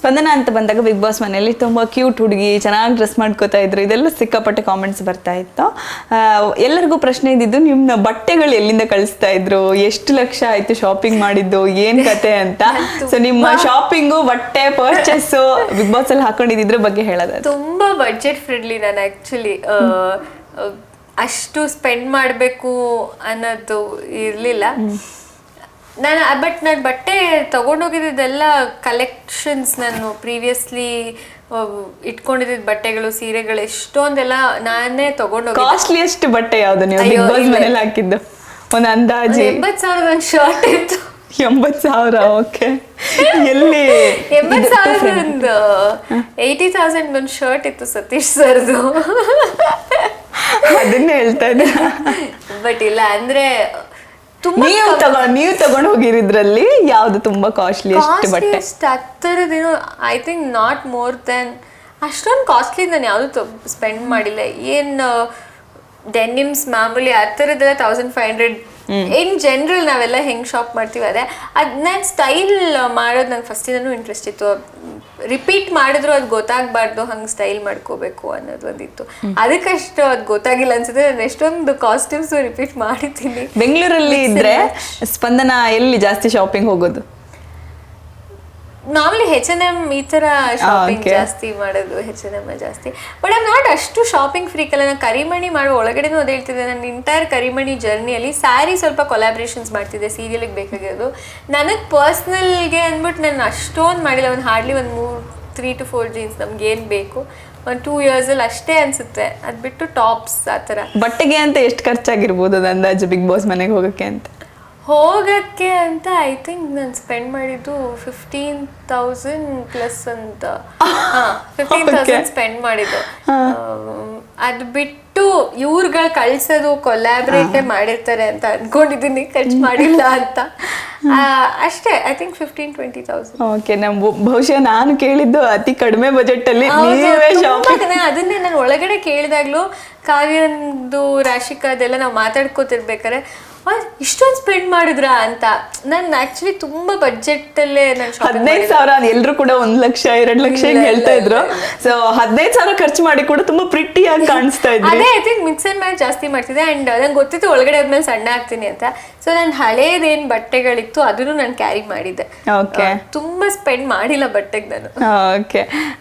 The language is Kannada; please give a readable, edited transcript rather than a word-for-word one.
ಸ್ಪಂದನ ಅಂತ ಬಂದಾಗ ಬಿಗ್ ಬಾಸ್ ಮನೆಯಲ್ಲಿ ತುಂಬ ಕ್ಯೂಟ್ ಹುಡುಗಿ, ಚೆನ್ನಾಗಿ ಡ್ರೆಸ್ ಮಾಡ್ಕೋತಾ ಇದ್ರು, ಇದೆಲ್ಲ ಸಿಕ್ಕಾಪಟ್ಟೆ ಕಾಮೆಂಟ್ಸ್ ಬರ್ತಾ ಇತ್ತು. ಎಲ್ಲರಿಗೂ ಪ್ರಶ್ನೆ ಇದ್ದಿದ್ದು ನಿಮ್ಮ ಬಟ್ಟೆಗಳು ಎಲ್ಲಿಂದ ಕಳಿಸ್ತಾ ಇದ್ರು, ಎಷ್ಟು ಲಕ್ಷ ಆಯ್ತು ಶಾಪಿಂಗ್ ಮಾಡಿದ್ದು, ಏನ್ ಕತೆ ಅಂತ. ಸೊ ನಿಮ್ಮ ಶಾಪಿಂಗು, ಬಟ್ಟೆ ಪರ್ಚೇಸ್ ಬಿಗ್ ಬಾಸ್ ಅಲ್ಲಿ ಹಾಕೊಂಡಿದ್ರ ಬಗ್ಗೆ ಹೇಳೋದು. ತುಂಬಾ ಬಡ್ಜೆಟ್ ಫ್ರೆಂಡ್ಲಿ ನಾನು ಆಕ್ಚುಲಿ. ಅಷ್ಟು ಸ್ಪೆಂಡ್ ಮಾಡಬೇಕು ಅನ್ನೋದು ಇರಲಿಲ್ಲ ಬಟ್ ನಾನು ಬಟ್ಟೆ ತಗೊಂಡೋಗಿದ್ದೆಲ್ಲ ಕಲೆಕ್ಷನ್ಸ್. ನಾನು ಪ್ರೀವಿಯಸ್ಲಿ ಇಟ್ಕೊಂಡಿದ್ದ ಬಟ್ಟೆಗಳು, ಸೀರೆಗಳು ಎಷ್ಟೊಂದೆಲ್ಲ ನಾನೇ ತಗೊಂಡೋಗಿ. ಕಾಸ್ಟ್ಲಿಯೆಸ್ಟ್ ಬಟ್ಟೆ ಯಾವ್ದು ನೀವು ಬಿಗ್ ಬಾಸ್ ಮನೇಲಿ ಹಾಕಿದ್ದು? ಒಂದು ಅಂದಾಜು 80,000 ಒಂದು ಶರ್ಟ್ ಇತ್ತು. 80,000? ಓಕೆ. ಎಲ್ಲಿ? 80,000 ಒಂದು 80,000 ಒಂದು ಶರ್ಟ್ ಇತ್ತು ಸತೀಶ್ ಸರ್ದು. ಅದನ್ನೇ ಹೇಳ್ತಾ ಇದ್ದೆ. ಬಟ್ ಇಲ್ಲ ಅಂದ್ರೆ ನೀವು ತಗೊಂಡು ಹೋಗಿರಿದ್ರಲ್ಲಿ ಯಾವ್ದು ತುಂಬಾ ಕಾಸ್ಟ್ಲಿ ಬಟ್ಟೆ? ಹತ್ತರದೇನು I think not more than ಅಷ್ಟೊಂದು ಕಾಸ್ಟ್ಲಿ ನಾನು ಯಾವುದು ಸ್ಪೆಂಡ್ ಮಾಡಿಲ್ಲ. ಏನು ಡೆನಿಮ್ಸ್ ಮಾಮೂಲಿ ಆ ಥರದ್ದೆಲ್ಲ 1,500. ಇನ್ ಜನರಲ್ ನಾವೆಲ್ಲ ಹೆಂಗೆ ಶಾಪ್ ಮಾಡ್ತೀವಿ ಅದೇ. ನಾನು ಸ್ಟೈಲ್ ಮಾಡೋದು ನಂಗೆ ಫಸ್ಟಿಂದನೂ ಇಂಟ್ರೆಸ್ಟ್ ಇತ್ತು. ರಿಪೀಟ್ ಮಾಡಿದ್ರು ಅದು ಗೊತ್ತಾಗಬಾರ್ದು, ಹಂಗೆ ಸ್ಟೈಲ್ ಮಾಡ್ಕೋಬೇಕು ಅನ್ನೋದು ಒಂದಿತ್ತು. ಅದಕ್ಕಷ್ಟು ಅದು ಗೊತ್ತಾಗಿಲ್ಲ ಅನ್ಸುತ್ತೆ. ನಾನು ಎಷ್ಟೊಂದು ಕಾಸ್ಟ್ಯೂಮ್ಸ್ ರಿಪೀಟ್ ಮಾಡಿದ್ದೀನಿ. ಬೆಂಗಳೂರಲ್ಲಿ ಇದ್ರೆ ಸ್ಪಂದನ ಎಲ್ಲಿ ಜಾಸ್ತಿ ಶಾಪಿಂಗ್ ಹೋಗೋದು? ನಾರ್ಮಲಿ H&M ಈ ಥರ ಶಾಪಿಂಗ್ ಜಾಸ್ತಿ ಮಾಡೋದು. H&M ಜಾಸ್ತಿ. ಬಟ್ ಐ ನಾಟ್ ಅಷ್ಟು ಶಾಪಿಂಗ್ ಫ್ರೀಕ್ ಅಲ್ಲ. ನಾನು ಕರಿಮಣಿ ಮಾಡುವ ಒಳಗಡೆನೂ ಅದೇ ಹೇಳ್ತಿದ್ದೆ. ನನ್ನ ಇಂಟೈರ್ ಕರಿಮಣಿ ಜರ್ನಿಯಲ್ಲಿ ಸ್ಯಾರಿ ಸ್ವಲ್ಪ ಕೊಲಾಬ್ರೇಷನ್ಸ್ ಮಾಡ್ತಿದ್ದೆ ಸೀರಿಯಲ್ಗೆ ಬೇಕಾಗಿರೋದು. ನನಗೆ ಪರ್ಸ್ನಲ್ಗೆ ಅಂದ್ಬಿಟ್ಟು ನಾನು ಅಷ್ಟೊಂದು ಮಾಡಿಲ್ಲ. ಒಂದು ಹಾರ್ಡ್ಲಿ ಒಂದು 3 to 4 ಜೀನ್ಸ್ ನಮ್ಗೇನು ಬೇಕು ಒಂದು 2 yearsಲ್ಲಿ ಅಷ್ಟೇ ಅನಿಸುತ್ತೆ. ಅದು ಬಿಟ್ಟು ಟಾಪ್ಸ್ ಆ ಥರ. ಬಟ್ಟೆಗೆ ಅಂತ ಎಷ್ಟು ಖರ್ಚಾಗಿರ್ಬೋದು ಅದು ಅಂದಾಜು ಬಿಗ್ ಬಾಸ್ ಮನೆಗೆ ಹೋಗೋಕ್ಕೆ ಅಂತ? ಹೋಗಕ್ಕೆ ಅಂತ ಐ ಥಿಂಕ್ ನಾನು ಸ್ಪೆಂಡ್ ಮಾಡಿದ್ದು 15,000 ಪ್ಲಸ್ ಅಂತ. 15,000 ಸ್ಪೆಂಡ್ ಮಾಡಿದ್ದು. ಅದು ಬಿಟ್ಟು ಇವ್ರುಗಳು ಕಳ್ಸೋದು ಕೊಲ್ಯಾಬ್ರೇಟೇ ಮಾಡಿರ್ತಾರೆ ಅಂತ ಅನ್ಕೊಂಡಿದ್ದೀನಿ, ಖರ್ಚು ಮಾಡಿಲ್ಲ ಅಂತ ಅಷ್ಟೇ. I think 15-20,000. ಓಕೆ. ಬಹುಶಃ ನಾನು ಕೇಳಿದ್ದು ಅತಿ ಕಡಿಮೆ ಬಜೆಟ್ ಅಲ್ಲಿ ಅದನ್ನೇ ನಾನು ಒಳಗಡೆ ಕೇಳಿದಾಗ್ಲೂ ಕಾವ್ಯಂದು, ರಾಶಿಕಾ ಅದೆಲ್ಲ ನಾವು ಮಾತಾಡ್ಕೋತಿರ್ಬೇಕಾರೆ ಇಷ್ಟೊಂದು ಸ್ಪೆಂಡ್ ಮಾಡಿದ್ರಾ ಅಂತ. ನಾನು ಆಕ್ಚುಲಿ ತುಂಬಾ ಬಜೆಟ್ ಅಲ್ಲೇ ನಾನು 15,000 ಎಲ್ಲರೂ ಕೂಡ 1 ಲಕ್ಷ 2 ಲಕ್ಷ ಹೇಳ್ತಾ ಇದ್ರು. ಸೊ 15,000 ಖರ್ಚು ಮಾಡಿ ಕೂಡ ತುಂಬಾ ಪ್ರಿಟಿ ಆಗಿ ಕಾಣಿಸ್ತಾ ಇದ್ರು. ಅದೇ I think mix and match ಜಾಸ್ತಿ ಮಾಡ್ತಿದ್ದೆ. ಅಂಡ್ ನಂಗೆ ಗೊತ್ತಿತ್ತು ಒಳಗಡೆ ಆದ್ಮೇಲೆ ಸಣ್ಣ ಆಗ್ತೀನಿ ಅಂತ. ಸೊ ನನ್ನ ಹಳೇದೇನ್ ಬಟ್ಟೆಗಳಿತ್ತು ಅದನ್ನು ನಾನು ಕ್ಯಾರಿ ಮಾಡಿದ್ದೆ. ಓಕೆ. ತುಂಬಾ ಸ್ಪೆಂಡ್ ಮಾಡಿಲ್ಲ ಬಟ್ಟೆಗೆ ನಾನು. ಓಕೆ.